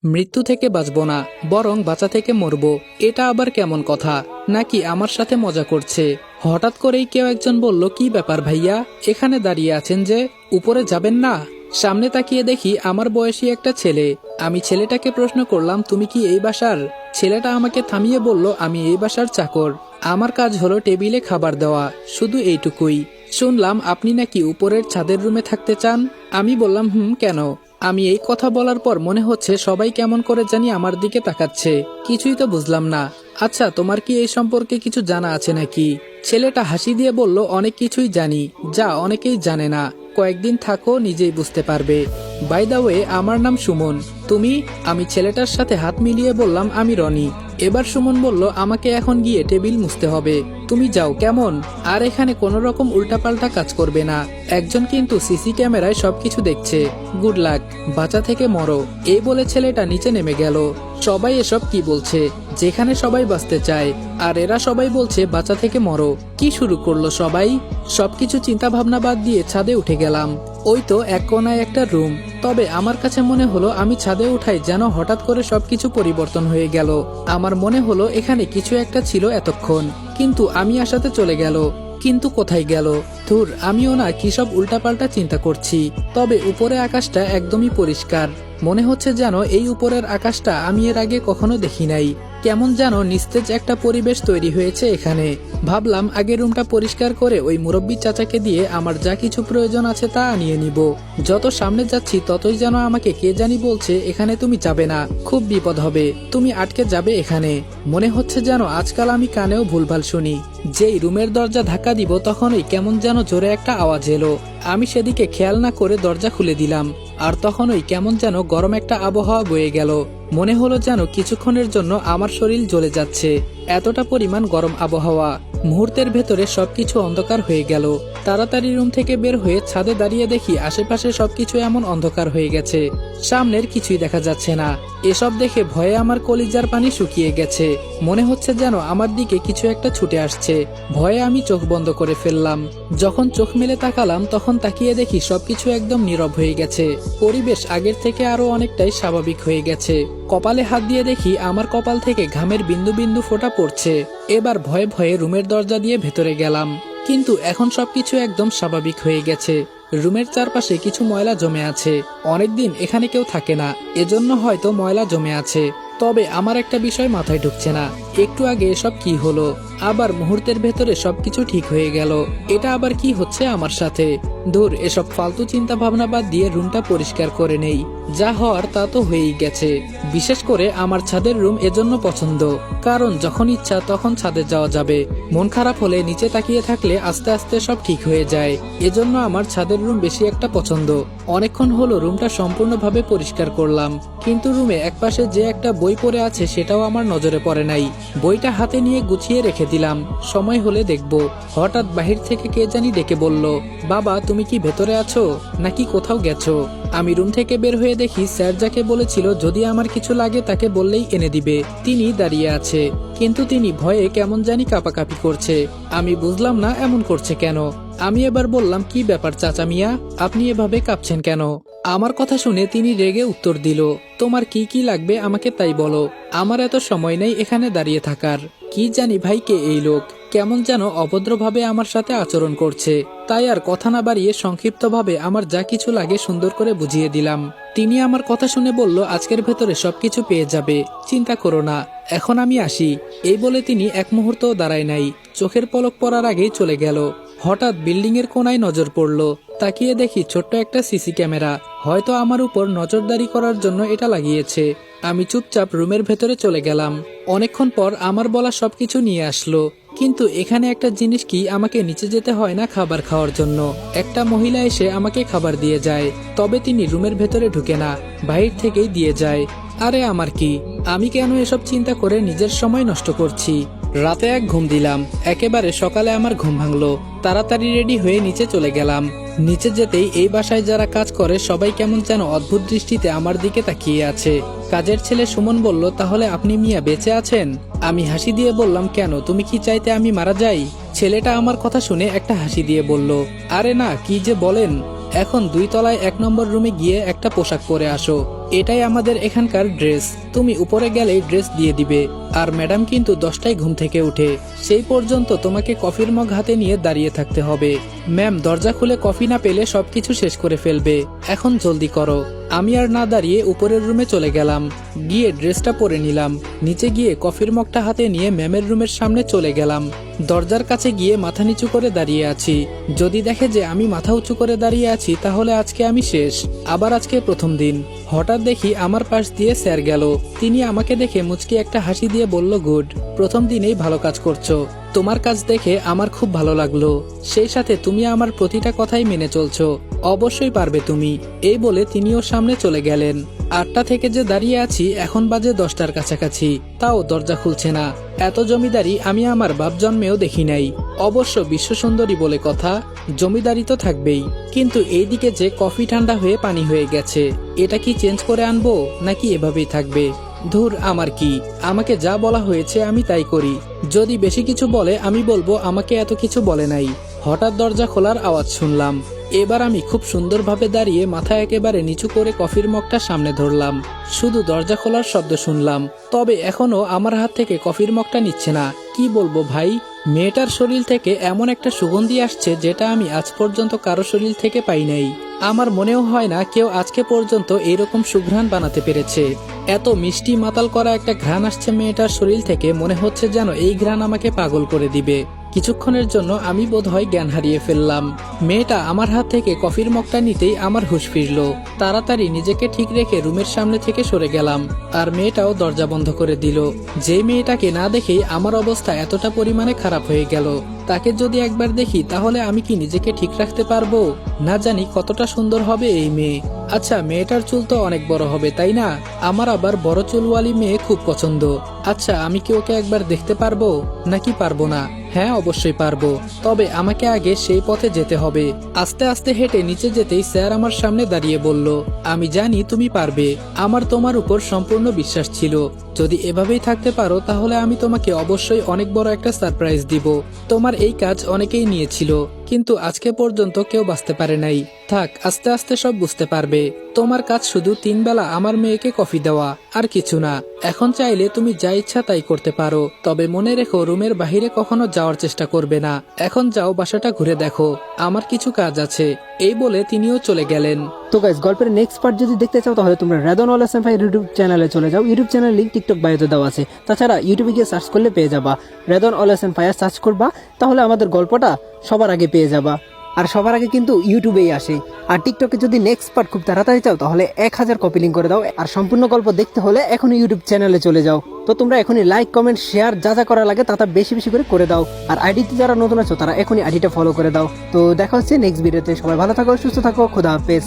মৃত্যু থেকে বাঁচব না, বরং বাঁচা থেকে মরব। এটা আবার কেমন কথা? নাকি আমার সাথে মজা করছে? হঠাৎ করেই কেউ একজন বলল, কি ব্যাপার ভাইয়া, এখানে দাঁড়িয়ে আছেন যে, উপরে যাবেন না? সামনে তাকিয়ে দেখি আমার বয়সী একটা ছেলে। আমি ছেলেটাকে প্রশ্ন করলাম, তুমি কি এই বাসার? ছেলেটা আমাকে থামিয়ে বলল, আমি এই বাসার চাকর। আমার কাজ হলো টেবিলে খাবার দেওয়া, শুধু এইটুকুই। শুনলাম আপনি নাকি উপরের ছাদের রুমে থাকতে চান। আমি বললাম, কেন? আমি এই কথা বলার পর মনে হচ্ছে সবাই কেমন করে জানি আমার দিকে তাকাচ্ছে। কিছুই তো বুঝলাম না। আচ্ছা, তোমার কি এই সম্পর্কে কিছু জানা আছে নাকি? ছেলেটা হাসি দিয়ে বলল, অনেক কিছুই জানি, যা অনেকেই জানে না। কয়েকদিন থাকো, নিজেই বুঝতে পারবে। বাই দা ওয়ে, আমার নাম সুমন। তুমি? আমি ছেলেটার সাথে হাত মিলিয়ে বললাম, আমি রনি। এবার সুমন বলল, আমাকে এখন গিয়ে টেবিল মুছতে হবে, তুমি যাও কেমন? আর এখানে কোনো রকম উল্টাপাল্টা কাজ করবে না। একজন কিন্তু সিসি ক্যামেরায় সবকিছু দেখছে। গুড লাক, বাঁচা থেকে মরো। এই বলে ছেলেটা নিচে নেমে গেল। সবাই এসব কি বলছে? যেখানে সবাই বাঁচতে চায়, আর এরা সবাই বলছে বাঁচা থেকে মরো। কি শুরু করলো সবাই? সবকিছু চিন্তা ভাবনা বাদ দিয়ে ছাদে উঠে গেলাম। ওই তো এক কোনায় একটা রুম। তবে আমার কাছে মনে হলো আমি ছাদে উঠাই যেন হঠাৎ করে সবকিছু পরিবর্তন হয়ে গেল। আমার মনে হলো এখানে কিছু একটা ছিল এতক্ষণ, কিন্তু আমি আসাতে চলে গেল। কিন্তু কোথায় গেল? ধুর, আমিও না কি সব উল্টাপাল্টা চিন্তা করছি। তবে উপরে আকাশটা একদমই পরিষ্কার। মনে হচ্ছে যেন এই উপরের আকাশটা আমি এর আগে কখনো দেখি নাই। কেমন যেন নিস্তেজ একটা পরিবেশ তৈরি হয়েছে এখানে। ভাবলাম আগে রুমটা পরিষ্কার করে ওই মুরব্বী চাচাকে দিয়ে আমার যা কিছু প্রয়োজন আছে তা আনিয়ে নিব। যত সামনে যাচ্ছি ততই যেন আমাকে কে জানি বলছে, এখানে তুমি যাবে না, খুব বিপদ হবে, তুমি আটকে যাবে এখানে। মনে হচ্ছে যেন আজকাল আমি কানেও ভুলভাল শুনি। যেই রুমের দরজা ধাক্কা দিব তখনই কেমন যেন জোরে একটা আওয়াজ এলো। আমি সেদিকে খেয়াল না করে দরজা খুলে দিলাম। আর তখনই কেমন যেন গরম একটা আবহাওয়া বয়ে গেল। মনে হলো যেন কিছুক্ষণের জন্য আমার শরীর জ্বলে যাচ্ছে, এতটা পরিমাণ গরম আবহাওয়া। মুহূর্তের ভেতরে সবকিছু অন্ধকার হয়ে গেল। তাড়াতাড়ি রুম থেকে বের হয়ে ছাদে দাঁড়িয়ে দেখি আশেপাশে সবকিছু এমন অন্ধকার হয়ে গেছে, সামনের কিছুই দেখা যাচ্ছে না। এসব দেখে ভয়ে আমার কলিজার পানি শুকিয়ে গেছে। মনে হচ্ছে যেন আমার দিকে কিছু একটা ছুটে আসছে। ভয়ে আমি চোখ বন্ধ করে ফেললাম। যখন চোখ মেলে তাকালাম তখন তাকিয়ে দেখি সবকিছু একদম নীরব হয়ে গেছে। পরিবেশ আগের থেকে আরো অনেকটাই স্বাভাবিক হয়ে গেছে। কপালে হাত দিয়ে দেখি আমার কপাল থেকে ঘামের বিন্দু বিন্দু ফোঁটা পড়ছে। এবার ভয়ে ভয়ে রুমের দরজা দিয়ে ভেতরে গেলাম, কিন্তু এখন সবকিছু একদম স্বাভাবিক হয়ে গেছে। রুমের চারপাশে কিছু ময়লা জমে আছে। অনেকদিন এখানে কেউ থাকে না, এজন্য হয়তো ময়লা জমে আছে। তবে আমার একটা বিষয় মাথায় ঢুকছে না, একটু আগে এসব কি হলো? আবার মুহূর্তের ভেতরে সবকিছু ঠিক হয়ে গেল। এটা আবার কি হচ্ছে আমার সাথে? ধুর, এসব ফালতু চিন্তা ভাবনা বাদ দিয়ে রুমটা পরিষ্কার করে নেই। যা হওয়ার তা তো হয়েই গেছে। বিশেষ করে আমার ছাদের রুম এজন্য পছন্দ, কারণ যখন ইচ্ছা তখন ছাদে যাওয়া যাবে। মন খারাপ হলে নিচে তাকিয়ে থাকলে আস্তে আস্তে সব ঠিক হয়ে যায়। এজন্য আমার ছাদের রুম বেশি একটা পছন্দ। অনেকক্ষণ হলো রুমটা সম্পূর্ণভাবে পরিষ্কার করলাম, কিন্তু রুমে একপাশে যে একটা বই পড়ে আছে সেটাও আমার নজরে পড়ে নাই। বইটা হাতে নিয়ে গুছিয়ে রেখে দিলাম, সময় হলে দেখব। হঠাৎ বাহির থেকে কে জানি ডেকে বলল, বাবা তুমি কি ভেতরে আছো নাকি কোথাও গেছো? আমি রুম থেকে বের হয়ে দেখি স্যার যাকে বলেছিল যদি আমার কিছু লাগে তাকে বললেই এনে দিবে, তিনি দাঁড়িয়ে আছে। কিন্তু তিনি ভয়ে কেমন জানি কাঁপাকাঁপি করছে। আমি বুঝলাম না এমন করছে কেন। আমি এবার বললাম, কি ব্যাপার চাচা মিয়া, আপনি এভাবে কাঁপছেন কেন? আমার কথা শুনে তিনি রেগে উত্তর দিল, তোমার কি কি লাগবে আমাকে তাই বলো, আমার এত সময় নেই এখানে দাঁড়িয়ে থাকার। কি জানি ভাই কে এই লোক, কেমন যেন অভদ্রভাবে আমার সাথে আচরণ করছে। তাই আর কথা না বাড়িয়ে সংক্ষিপ্তভাবে আমার যা কিছু লাগে সুন্দর করে বুঝিয়ে দিলাম। তিনি আমার কথা শুনে বলল, আজকের ভেতরে সবকিছু পেয়ে যাবে, চিন্তা করো না, এখন আমি আসি। এই বলে তিনি এক মুহূর্তও দাঁড়ায় নাই, চোখের পলক পড়ার আগেই চলে গেল। হঠাৎ বিল্ডিং এর কোনায় নজর পড়ল। তাকিয়ে দেখি ছোট্ট একটা সিসি ক্যামেরা, হয়তো আমার উপর নজরদারি করার জন্য এটা লাগিয়েছে। আমি চুপচাপ রুমের ভেতরে চলে গেলাম। অনেকক্ষণ পর আমার বলা সবকিছু নিয়ে আসলো, কিন্তু এখানে একটা জিনিস কি, আমাকে নিচে যেতে হয় না খাবার খাওয়ার জন্য। একটা মহিলা এসে আমাকে খাবার দিয়ে যায়, তবে তিনি রুমের ভেতরে ঢুকে না, বাহির থেকেই দিয়ে যায়। আরে আমার কি, আমি কেন এসব চিন্তা করে নিজের সময় নষ্ট করছি? রাতে এক ঘুম দিলাম, একেবারে সকালে আমার ঘুম ভাঙলো। তাড়াতাড়ি রেডি হয়ে নিচে চলে গেলাম। নিচে যেতেই এই বাসায় যারা কাজ করে সবাই কেমন যেন অদ্ভুত দৃষ্টিতে আমার দিকে তাকিয়ে আছে। কাজের ছেলে সুমন বলল, তাহলে আপনি মিয়া বেঁচে আছেন? আমি হাসি দিয়ে বললাম, কেন, তুমি কি চাইতে আমি মারা যাই? ছেলেটা আমার কথা শুনে একটা হাসি দিয়ে বলল, আরে না, কি যে বলেন, এখন 2 তলায় 1 নম্বর রুমে গিয়ে একটা পোশাক পরে আসো, এটাই আমাদের এখানকার ড্রেস, তুমি উপরে গেলেই ড্রেস দিয়ে দিবে। আর ম্যাডাম কিন্তু 10টায় ঘুম থেকে উঠে, সেই পর্যন্ত তোমাকে কফির মগ হাতে নিয়ে দাঁড়িয়ে থাকতে হবে। ম্যাম দরজা খুলে কফি না পেলে সবকিছু শেষ করে ফেলবে, এখন জলদি করো। আমি আর না দাঁড়িয়ে উপরের রুমে চলে গেলাম, গিয়ে ড্রেসটা পরে নিলাম। নিচে গিয়ে কফির মগটা হাতে নিয়ে ম্যামের রুমের সামনে চলে গেলাম। দরজার কাছে গিয়ে মাথা নিচু করে দাঁড়িয়ে আছি। যদি দেখে যে আমি মাথা উঁচু করে দাঁড়িয়ে আছি তাহলে আজকে আমি শেষ। আবার আজকে প্রথম দিন। হঠাৎ দেখি আমার পাশ দিয়ে স্যার গেল। তিনি আমাকে দেখে মুচকি একটা হাসি দিয়ে বলল, গুড, প্রথম দিনেই ভালো কাজ করছো। তোমার কাজ দেখে আমার খুব ভালো লাগলো, সেই সাথে তুমি আমার প্রতিটা কথাই মেনে চলছো, অবশ্যই পারবে তুমি। এই বলে তিনিও সামনে চলে গেলেন। 8টা থেকে যে দাঁড়িয়ে আছি এখন বাজে 10টার কাছাকাছি, তাও দরজা খুলছে না। এত জমিদারি আমি আমার বাপ জন্মেও দেখি নাই। অবশ্য বিশ্ব সুন্দরী বলে কথা, জমিদারি তো থাকবেই, কিন্তু এইদিকে যে কফি ঠান্ডা হয়ে পানি হয়ে গেছে, এটা কি চেঞ্জ করে আনবো নাকি এভাবেই থাকবে? ধুর, আমার কি, আমাকে যা বলা হয়েছে আমি তাই করি। যদি বেশি কিছু বলে আমি বলবো আমাকে এত কিছু বলে নাই। হঠাৎ দরজা খোলার আওয়াজ শুনলাম। এবার আমি খুব সুন্দরভাবে দাঁড়িয়ে মাথা একেবারে নিচু করে কফির মগটা সামনে ধরলাম। শুধু দরজা খোলার শব্দ শুনলাম, তবে এখনো আমার হাত থেকে কফির মগটা নিচ্ছে না। কি বলবো ভাই, মেয়েটার শরীর থেকে এমন একটা সুগন্ধি আসছে যেটা আমি আজ পর্যন্ত কারো শরীর থেকে পাই নাই। আমার মনেও হয় না কেউ আজকে পর্যন্ত এইরকম সুঘ্রাণ বানাতে পেরেছে। এত মিষ্টি মাতাল করা একটা ঘ্রাণ আসছে মেয়েটার শরীর থেকে, মনে হচ্ছে যেন এই ঘ্রাণ আমাকে পাগল করে দিবে। কিছুক্ষণের জন্য আমি বোধহয় জ্ঞান হারিয়ে ফেললাম। মেয়েটা আমার হাত থেকে কফির মগটা নিতেই আমার হুঁশ ফিরল। তাড়াতাড়ি নিজেকে ঠিক রেখে রুমের সামনে থেকে সরে গেলাম, আর মেয়েটাও দরজা বন্ধ করে দিল। যে মেয়েটাকে না দেখেই আমার অবস্থা এতটা পরিমাণে খারাপ হয়ে গেল, তাকে যদি একবার দেখি তাহলে আমি কি নিজেকে ঠিক রাখতে পারবো? না জানি কতটা সুন্দর হবে এই মেয়ে। আচ্ছা, মেয়েটার চুল তো অনেক বড় হবে তাই না? আমার আবার বড় চুলওয়ালি মেয়ে খুব পছন্দ। আচ্ছা, আমি কি ওকে একবার দেখতে পারবো নাকি পারবো না? হ্যাঁ, অবশ্যই পারবো, তবে আমাকে আগে সেই পথে যেতে হবে। আস্তে আস্তে হেঁটে নিচে যেতেই স্যার আমার সামনে দাঁড়িয়ে বলল, আমি জানি তুমি পারবে, আমার তোমার উপর সম্পূর্ণ বিশ্বাস ছিল। যদি এভাবেই থাকতে পারো তাহলে আমি তোমাকে অবশ্যই অনেক বড় একটা সারপ্রাইজ দিব। তোমার এই কাজ অনেকেই নিয়েছিল, কিন্তু আজকে পর্যন্ত কেউ বাঁচতে পারে নাই। থাক, আস্তে আস্তে সব বুঝতে পারবে। তোমার কাজ শুধু 3 বেলা আমার মেয়েকে কফি দেওয়া, আর কিছু না। এখন চাইলে তুমি যা ইচ্ছা তাই করতে পারো, তবে মনে রেখো রুমের বাহিরে কখনো যাওয়ার চেষ্টা করবে না। এখন যাও, বাসাটা ঘুরে দেখো, আমার কিছু কাজ আছে। এই বলে তিনিও চলে গেলেন। তো গাইস, গল্পের নেক্সট পার্ট যদি দেখতে চাও তাহলে তোমরা রেদন ওয়াল এসএম ভাই ইউটিউব চ্যানেলে চলে যাও। ইউটিউব চ্যানেল লিংক টিকটক বায়োতে দেওয়া আছে। তাছাড়া ইউটিউবে গিয়ে সার্চ করলে পেয়ে যাবা, রেদন ওয়াল এসএম ভাইয়া সার্চ করবা, তাহলে আমাদের গল্পটা সবার আগে পেয়ে যাবা। আর সবার আগে কিন্তু ইউটিউবেই আসে। আর টিকটকে যদি নেক্সট পার্ট খুব তাড়াতাড়ি চাও তাহলে 1000 কপি লিঙ্ক করে দাও। আর সম্পূর্ণ গল্প দেখতে হলে এখনই ইউটিউব চ্যানেলে চলে যাও। তো তোমরা এখনই লাইক, কমেন্ট, শেয়ার যা যা করা লাগে তা বেশি বেশি করে দাও। আর আইডিতে যারা নতুন আছো তারা এখনই আইডিটা ফলো করে দাও। তো দেখা হচ্ছে নেক্সট ভিডিওতে। সবাই ভালো থাকো, সুস্থ থাকো, খোদা হাফেজ।